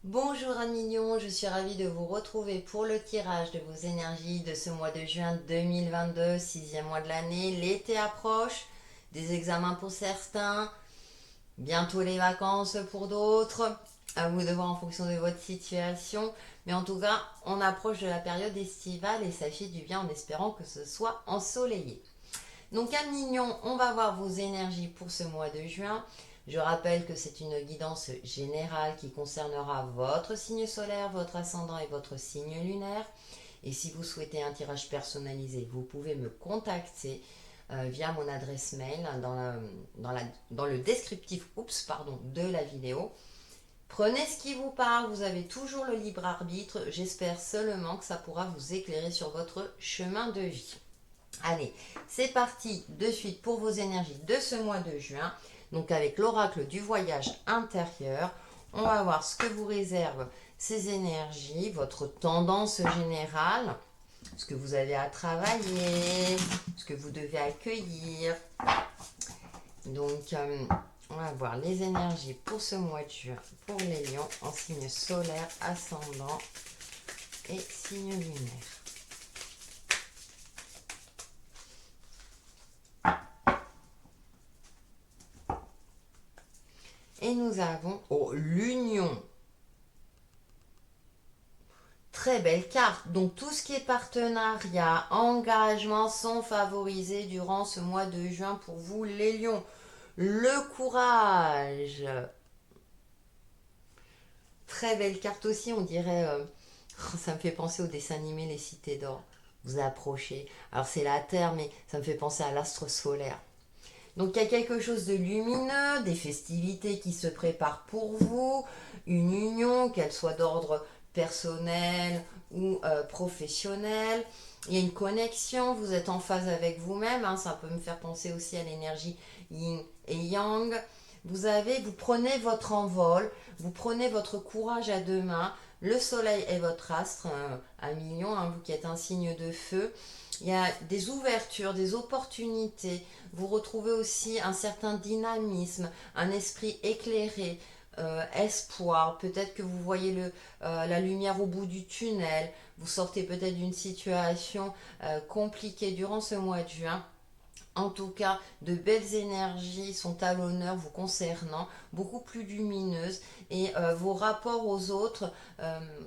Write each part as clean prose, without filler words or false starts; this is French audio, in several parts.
Bonjour amis mignons, je suis ravie de vous retrouver pour le tirage de vos énergies de ce mois de juin 2022, sixième mois de l'année. L'été approche, des examens pour certains, bientôt les vacances pour d'autres. À vous de voir en fonction de votre situation. Mais en tout cas, on approche de la période estivale et ça fait du bien en espérant que ce soit ensoleillé. Donc, à Mignon, on va voir vos énergies pour ce mois de juin. Je rappelle que c'est une guidance générale qui concernera votre signe solaire, votre ascendant et votre signe lunaire. Et si vous souhaitez un tirage personnalisé, vous pouvez me contacter via mon adresse mail dans le descriptif de la vidéo. Prenez ce qui vous parle, vous avez toujours le libre arbitre. J'espère seulement que ça pourra vous éclairer sur votre chemin de vie. Allez, c'est parti de suite pour vos énergies de ce mois de juin. Donc avec l'oracle du voyage intérieur, on va voir ce que vous réservent ces énergies, votre tendance générale, ce que vous avez à travailler, ce que vous devez accueillir. Donc on va voir les énergies pour ce mois de juin pour les lions en signe solaire, ascendant et signe lunaire. Et nous avons l'union. Très belle carte. Donc tout ce qui est partenariat, engagement sont favorisés durant ce mois de juin pour vous les lions. Le courage. Très belle carte aussi, on dirait... ça me fait penser au dessin animé Les Cités d'Or. Vous approchez. Alors c'est la Terre, mais ça me fait penser à l'astre solaire. Donc il y a quelque chose de lumineux, des festivités qui se préparent pour vous, une union, qu'elle soit d'ordre personnel ou professionnel. Il y a une connexion, vous êtes en phase avec vous-même, hein, ça peut me faire penser aussi à l'énergie yin et yang. Vous prenez votre envol, vous prenez votre courage à deux mains. Le soleil est votre astre, un million, hein, vous qui êtes un signe de feu. Il y a des ouvertures, des opportunités. Vous retrouvez aussi un certain dynamisme, un esprit éclairé, espoir. Peut-être que vous voyez la lumière au bout du tunnel. Vous sortez peut-être d'une situation compliquée durant ce mois de juin. En tout cas, de belles énergies sont à l'honneur vous concernant, beaucoup plus lumineuses, et vos rapports aux autres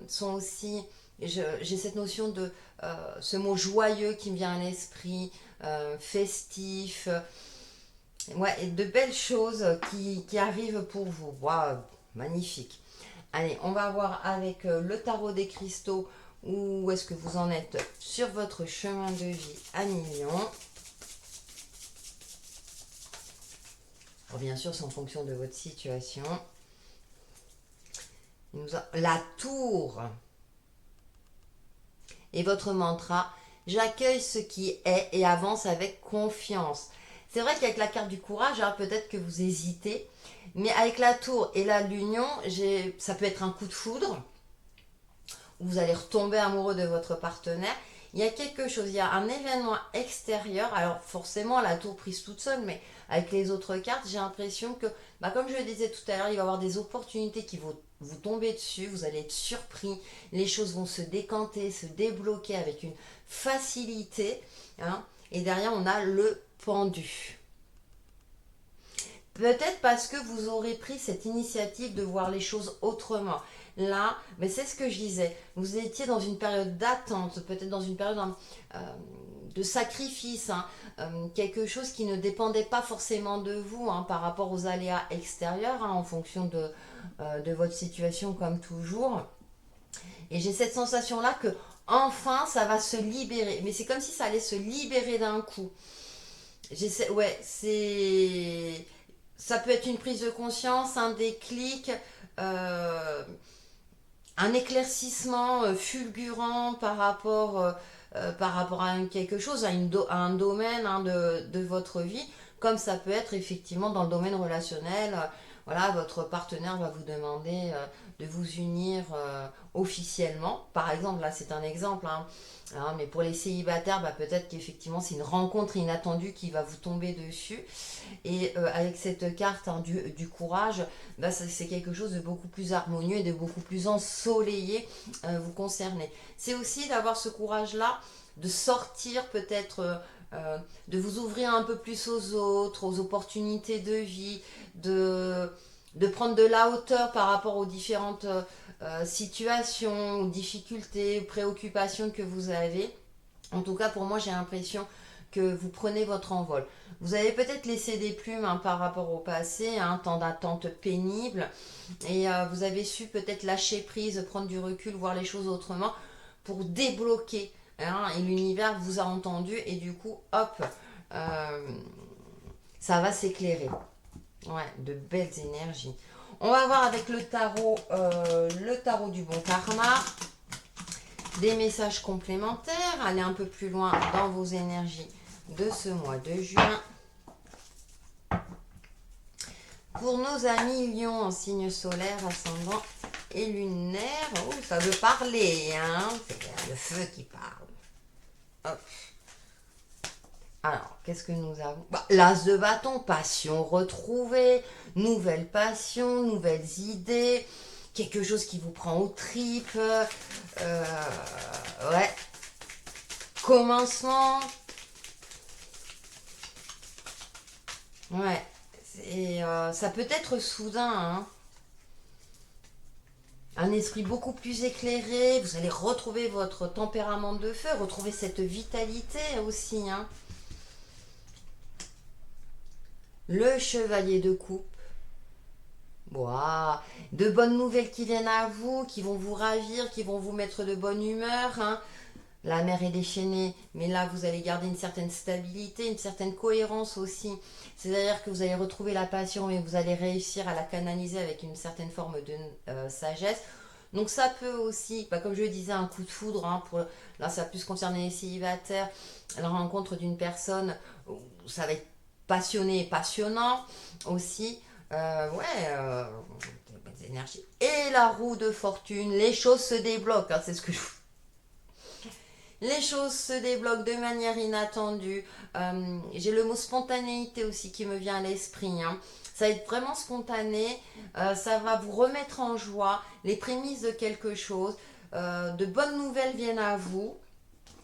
sont aussi, j'ai cette notion de ce mot joyeux qui me vient à l'esprit, festif, ouais, et de belles choses qui arrivent pour vous. Waouh, magnifique. Allez, on va voir avec le tarot des cristaux où est-ce que vous en êtes sur votre chemin de vie à Million. Alors, bien sûr, c'est en fonction de votre situation. La tour. Et votre mantra, j'accueille ce qui est et avance avec confiance. C'est vrai qu'avec la carte du courage, hein, peut-être que vous hésitez, mais avec la tour et la l'union, ça peut être un coup de foudre, où vous allez retomber amoureux de votre partenaire. Il y a quelque chose, il y a un événement extérieur, alors forcément la tour prise toute seule, mais avec les autres cartes, j'ai l'impression que, comme je le disais tout à l'heure, il va y avoir des opportunités qui vont vous tomber dessus, vous allez être surpris, les choses vont se décanter, se débloquer avec une facilité, hein, et derrière on a le pendu. Peut-être parce que vous aurez pris cette initiative de voir les choses autrement. Là, mais c'est ce que je disais, vous étiez dans une période d'attente, peut-être dans une période euh, de sacrifice, hein, quelque chose qui ne dépendait pas forcément de vous, hein, par rapport aux aléas extérieurs, hein, en fonction de votre situation comme toujours. Et j'ai cette sensation-là que enfin ça va se libérer, mais c'est comme si ça allait se libérer d'un coup. Ouais, ça peut être une prise de conscience, un déclic, euh, un éclaircissement fulgurant par rapport à quelque chose, à un domaine, hein, de votre vie, comme ça peut être effectivement dans le domaine relationnel. voilà, votre partenaire va vous demander de vous unir officiellement. Par exemple, là c'est un exemple, hein, mais pour les célibataires, peut-être qu'effectivement c'est une rencontre inattendue qui va vous tomber dessus. Et avec cette carte du courage, c'est quelque chose de beaucoup plus harmonieux et de beaucoup plus ensoleillé vous concerner. C'est aussi d'avoir ce courage-là, de sortir peut-être, de vous ouvrir un peu plus aux autres, aux opportunités de vie, de prendre de la hauteur par rapport aux différentes situations, aux difficultés, aux préoccupations que vous avez. En tout cas, pour moi, j'ai l'impression que vous prenez votre envol. Vous avez peut-être laissé des plumes par rapport au passé, temps d'attente pénible, et vous avez su peut-être lâcher prise, prendre du recul, voir les choses autrement pour débloquer. Et l'univers vous a entendu, et du coup, hop, euh, ça va s'éclairer. Ouais, de belles énergies. On va voir avec le tarot du bon karma, des messages complémentaires, aller un peu plus loin dans vos énergies de ce mois de juin. Pour nos amis lions en signe solaire, ascendant et lunaire, oh, ça veut parler, hein, c'est le feu qui parle. Hop. Alors, qu'est-ce que nous avons? L'as de bâton, passion retrouvée, nouvelle passion, nouvelles idées, quelque chose qui vous prend aux tripes, ouais, commencement, ouais, ça peut être soudain, hein. Un esprit beaucoup plus éclairé, vous allez retrouver votre tempérament de feu, retrouver cette vitalité aussi, hein. Le chevalier de coupe. Wow. De bonnes nouvelles qui viennent à vous, qui vont vous ravir, qui vont vous mettre de bonne humeur, hein. La mer est déchaînée, mais là vous allez garder une certaine stabilité, une certaine cohérence aussi. C'est-à-dire que vous allez retrouver la passion et vous allez réussir à la canaliser avec une certaine forme de sagesse. Donc ça peut aussi, comme je le disais, un coup de foudre, hein, là ça va plus concerner les célibataires, la rencontre d'une personne, ça va être passionné et passionnant aussi. Des énergies. Et la roue de fortune, les choses se débloquent, hein, c'est ce que je... Les choses se débloquent de manière inattendue. J'ai le mot spontanéité aussi qui me vient à l'esprit, hein. Ça va être vraiment spontané, ça va vous remettre en joie, les prémices de quelque chose, de bonnes nouvelles viennent à vous.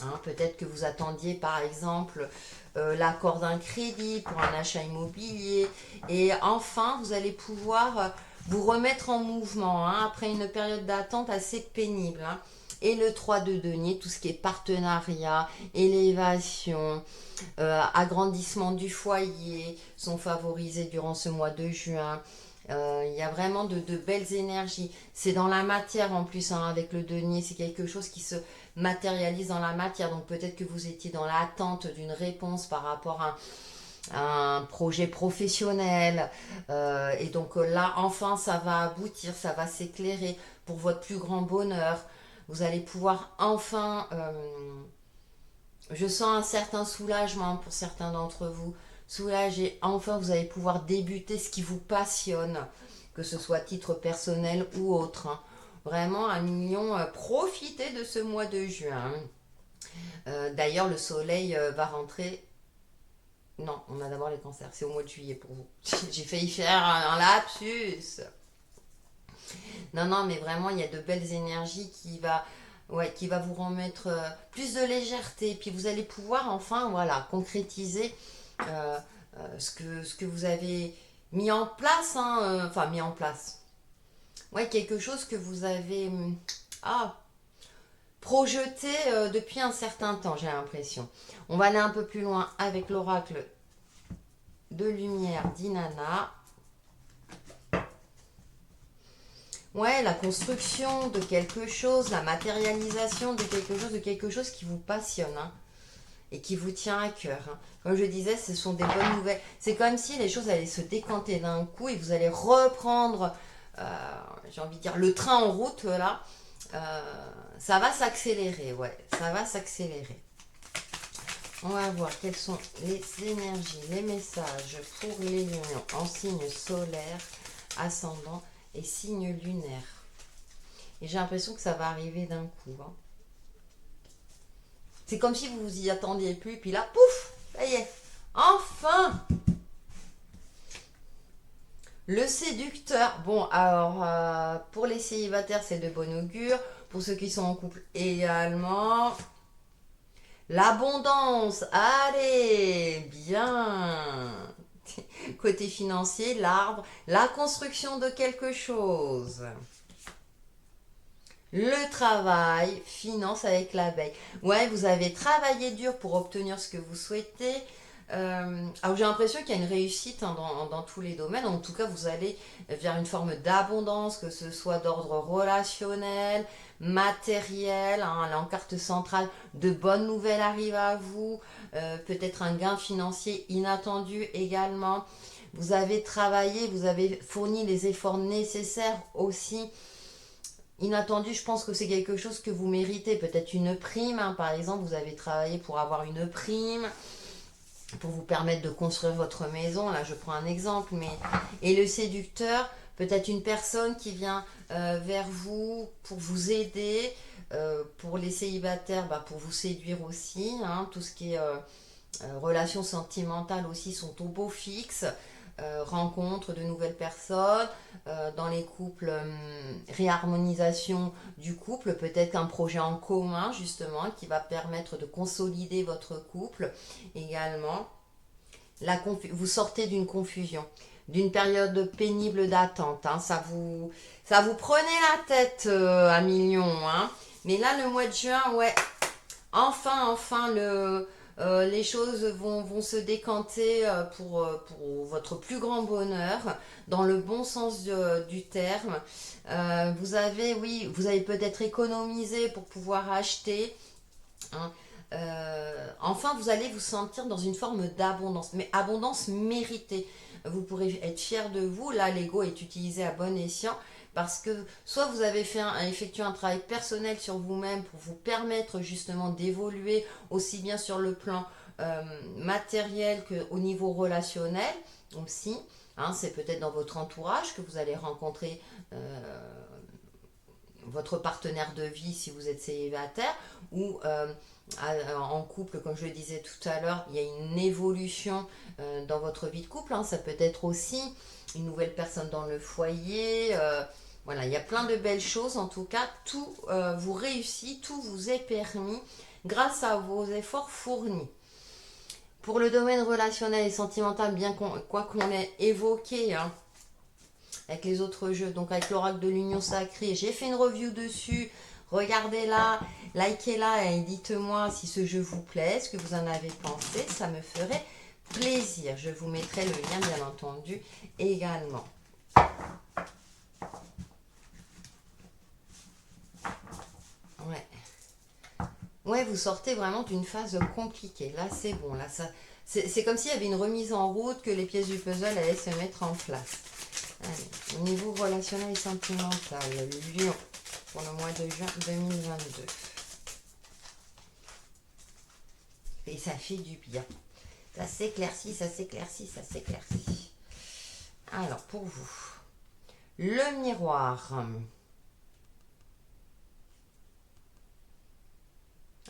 Hein, peut-être que vous attendiez par exemple l'accord d'un crédit pour un achat immobilier, et enfin vous allez pouvoir vous remettre en mouvement, hein, après une période d'attente assez pénible, hein. Et le 3 de denier, tout ce qui est partenariat, élévation, agrandissement du foyer sont favorisés durant ce mois de juin. Il y a vraiment de belles énergies. C'est dans la matière en plus, hein, avec le denier, c'est quelque chose qui se matérialise dans la matière. Donc peut-être que vous étiez dans l'attente d'une réponse par rapport à un projet professionnel. Et donc là, enfin, ça va aboutir, ça va s'éclairer pour votre plus grand bonheur. Vous allez pouvoir enfin... je sens un certain soulagement pour certains d'entre vous. Soulagé, enfin vous allez pouvoir débuter ce qui vous passionne, que ce soit à titre personnel ou autre, hein. Vraiment, un million, profitez de ce mois de juin. D'ailleurs, le soleil va rentrer. Non, on a d'abord les cancers, c'est au mois de juillet pour vous. J'ai failli faire un lapsus. Non, non, mais vraiment, il y a de belles énergies qui va vous remettre plus de légèreté. Puis vous allez pouvoir enfin, voilà, concrétiser ce que vous avez mis en place, hein, enfin mis en place. Ouais, quelque chose que vous avez projeté depuis un certain temps, j'ai l'impression. On va aller un peu plus loin avec l'oracle de lumière d'Inanna. Ouais, la construction de quelque chose, la matérialisation de quelque chose qui vous passionne, hein, et qui vous tient à cœur, hein. Comme je disais, ce sont des bonnes nouvelles. C'est comme si les choses allaient se décanter d'un coup et vous allez reprendre, j'ai envie de dire, le train en route, là. Ça va s'accélérer, ouais, ça va s'accélérer. On va voir quelles sont les énergies, les messages pour les lions en signe solaire, ascendant et signe lunaire. Et j'ai l'impression que ça va arriver d'un coup. Hein. C'est comme si vous vous y attendiez plus, puis là, pouf, ça y est, enfin. Le séducteur, bon, alors, pour les célibataires, c'est de bon augure. Pour ceux qui sont en couple également. L'abondance, allez, bien. Côté financier, l'arbre, la construction de quelque chose. Le travail, finance avec l'abeille. Ouais, vous avez travaillé dur pour obtenir ce que vous souhaitez. Alors j'ai l'impression qu'il y a une réussite hein, dans tous les domaines. En tout cas, vous allez vers une forme d'abondance, que ce soit d'ordre relationnel, matériel. Hein, là en carte centrale, de bonnes nouvelles arrivent à vous. Peut-être un gain financier inattendu également. Vous avez travaillé, vous avez fourni les efforts nécessaires aussi. Inattendu, je pense que c'est quelque chose que vous méritez. Peut-être une prime, hein, par exemple, vous avez travaillé pour avoir une prime, pour vous permettre de construire votre maison. Là, je prends un exemple. Et le séducteur, peut-être une personne qui vient vers vous pour vous aider. Pour les célibataires, bah, pour vous séduire aussi. Hein, tout ce qui est relations sentimentales aussi sont au beau fixe. Rencontre de nouvelles personnes, dans les couples, réharmonisation du couple, peut-être un projet en commun justement qui va permettre de consolider votre couple également. Vous sortez d'une confusion, d'une période pénible d'attente, hein. Ça vous prenait la tête à millions, hein. Mais là le mois de juin, ouais, enfin, les choses vont se décanter pour votre plus grand bonheur, dans le bon sens du terme. Vous avez peut-être économisé pour pouvoir acheter. Hein. Enfin, vous allez vous sentir dans une forme d'abondance, mais abondance méritée. Vous pourrez être fier de vous. Là, l'ego est utilisé à bon escient parce que soit vous avez effectué un travail personnel sur vous-même pour vous permettre justement d'évoluer aussi bien sur le plan matériel qu'au niveau relationnel aussi. Hein, c'est peut-être dans votre entourage que vous allez rencontrer votre partenaire de vie si vous êtes célibataire ou en couple, comme je le disais tout à l'heure, il y a une évolution dans votre vie de couple. Hein. Ça peut être aussi une nouvelle personne dans le foyer. Voilà, il y a plein de belles choses. En tout cas, tout vous réussit, tout vous est permis grâce à vos efforts fournis. Pour le domaine relationnel et sentimental, bien quoi qu'on l'ait évoqué, hein, avec les autres jeux, donc avec l'oracle de l'union sacrée, j'ai fait une review dessus. Regardez-la, likez-la et dites-moi si ce jeu vous plaît, ce que vous en avez pensé, ça me ferait plaisir. Je vous mettrai le lien bien entendu également. Ouais. Ouais, vous sortez vraiment d'une phase compliquée. Là, c'est bon. Là, c'est comme s'il y avait une remise en route, que les pièces du puzzle allaient se mettre en place. Allez, au niveau relationnel et sentimental, Lion, pour le mois de juin 2022. Et ça fait du bien. Ça s'éclaircit, ça s'éclaircit, ça s'éclaircit. Alors, pour vous, le miroir.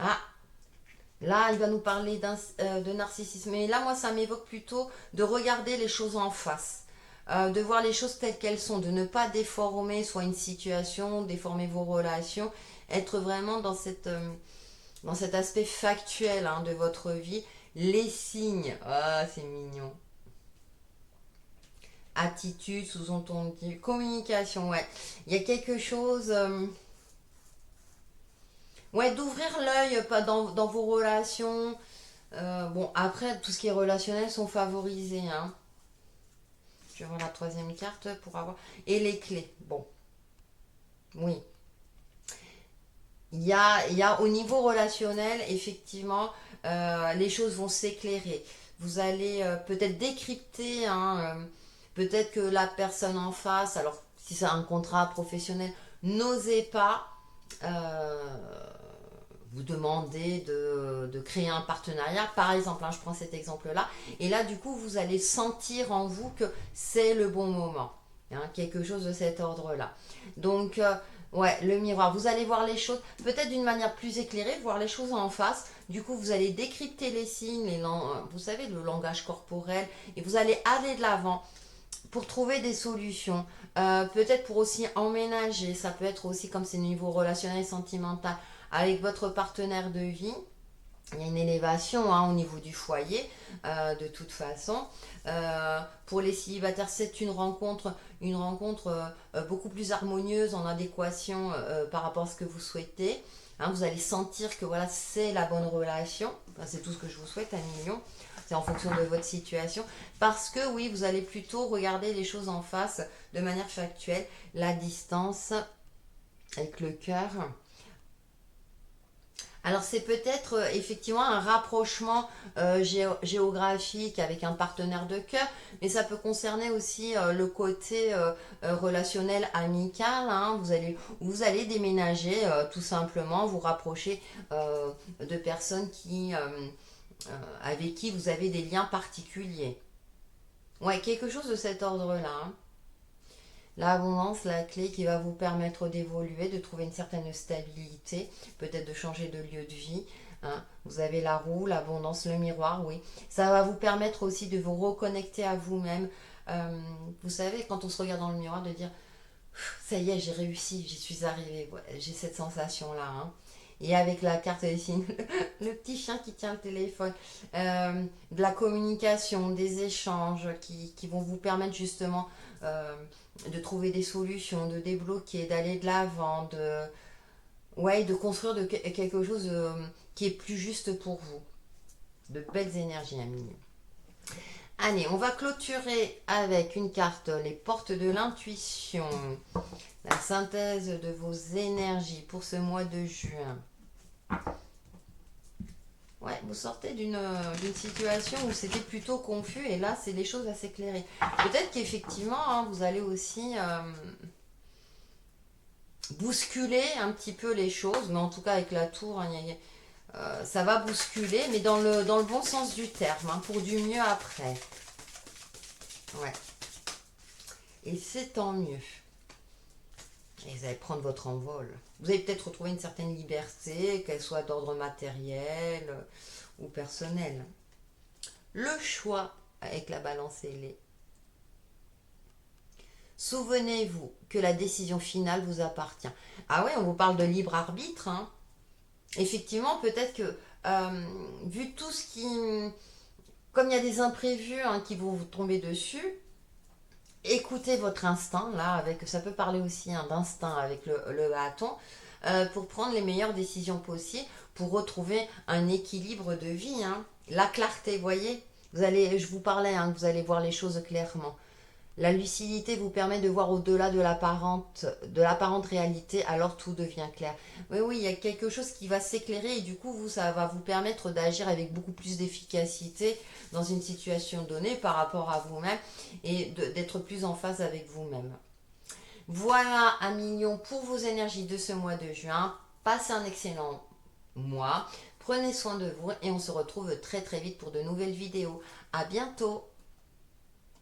Ah, là, il va nous parler de narcissisme. Et là, moi, ça m'évoque plutôt de regarder les choses en face. De voir les choses telles qu'elles sont, de ne pas déformer soit une situation, déformer vos relations, être vraiment dans cet aspect factuel hein, de votre vie. Les signes, ah, c'est mignon. Attitude, sous-entendu, communication, ouais. Il y a quelque chose, ouais, d'ouvrir l'œil pas dans vos relations. Bon, après, tout ce qui est relationnel sont favorisés, hein. Je vais voir la troisième carte pour avoir. Et les clés. Bon, oui. Il y a au niveau relationnel, effectivement, les choses vont s'éclairer. Vous allez peut-être décrypter, hein, peut-être que la personne en face, alors si c'est un contrat professionnel, n'osez pas euh, vous demander de créer un partenariat, par exemple, hein, je prends cet exemple-là, et là, du coup, vous allez sentir en vous que c'est le bon moment. hein, quelque chose de cet ordre-là. Donc, ouais, le miroir, vous allez voir les choses peut-être d'une manière plus éclairée, voir les choses en face. Du coup, vous allez décrypter les signes, vous savez, le langage corporel, et vous allez aller de l'avant pour trouver des solutions. Peut-être pour aussi emménager, ça peut être aussi comme c'est niveau relationnel et sentimental avec votre partenaire de vie. Il y a une élévation hein, au niveau du foyer, de toute façon. Pour les célibataires, c'est une rencontre beaucoup plus harmonieuse, en adéquation par rapport à ce que vous souhaitez. Hein, vous allez sentir que voilà, c'est la bonne relation. Enfin, c'est tout ce que je vous souhaite, un million. C'est en fonction de votre situation. Parce que oui, vous allez plutôt regarder les choses en face de manière factuelle. La distance avec le cœur. Alors c'est peut-être effectivement un rapprochement géographique avec un partenaire de cœur, mais ça peut concerner aussi le côté relationnel amical. Hein. Vous allez déménager tout simplement, vous rapprocher de personnes avec qui vous avez des liens particuliers. Ouais, quelque chose de cet ordre-là. Hein. L'abondance, la clé qui va vous permettre d'évoluer, de trouver une certaine stabilité, peut-être de changer de lieu de vie. Hein. Vous avez la roue, l'abondance, le miroir, oui. Ça va vous permettre aussi de vous reconnecter à vous-même. Vous savez, quand on se regarde dans le miroir, de dire, ça y est, j'ai réussi, j'y suis arrivée. Ouais, j'ai cette sensation-là. Hein. Et avec la carte des signes, le petit chien qui tient le téléphone, de la communication, des échanges qui vont vous permettre justement de trouver des solutions, de débloquer, d'aller de l'avant, ouais, de construire quelque chose qui est plus juste pour vous. De belles énergies, amis. Allez, on va clôturer avec une carte, les portes de l'intuition. La synthèse de vos énergies pour ce mois de juin. Ouais, vous sortez d'une situation où c'était plutôt confus et là, c'est les choses à s'éclairer. Peut-être qu'effectivement, hein, vous allez aussi bousculer un petit peu les choses, mais en tout cas avec la tour, hein, ça va bousculer, mais dans le bon sens du terme, hein, pour du mieux après. Ouais. Et c'est tant mieux. Et vous allez prendre votre envol. Vous allez peut-être retrouver une certaine liberté, qu'elle soit d'ordre matériel ou personnel. Le choix avec la balance ailée. Souvenez-vous que la décision finale vous appartient. Ah ouais, on vous parle de libre arbitre. Hein. Effectivement, peut-être que vu tout ce qui... Comme il y a des imprévus hein, qui vont vous tomber dessus, écoutez votre instinct, là, ça peut parler aussi hein, d'instinct avec le bâton, pour prendre les meilleures décisions possibles, pour retrouver un équilibre de vie. Hein. La clarté, voyez, je vous parlais, hein, que vous allez voir les choses clairement. La lucidité vous permet de voir au-delà de l'apparente réalité, alors tout devient clair. Oui, oui, il y a quelque chose qui va s'éclairer et du coup, ça va vous permettre d'agir avec beaucoup plus d'efficacité dans une situation donnée par rapport à vous-même et d'être plus en phase avec vous-même. Voilà un million pour vos énergies de ce mois de juin. Passez un excellent mois. Prenez soin de vous et on se retrouve très très vite pour de nouvelles vidéos. À bientôt!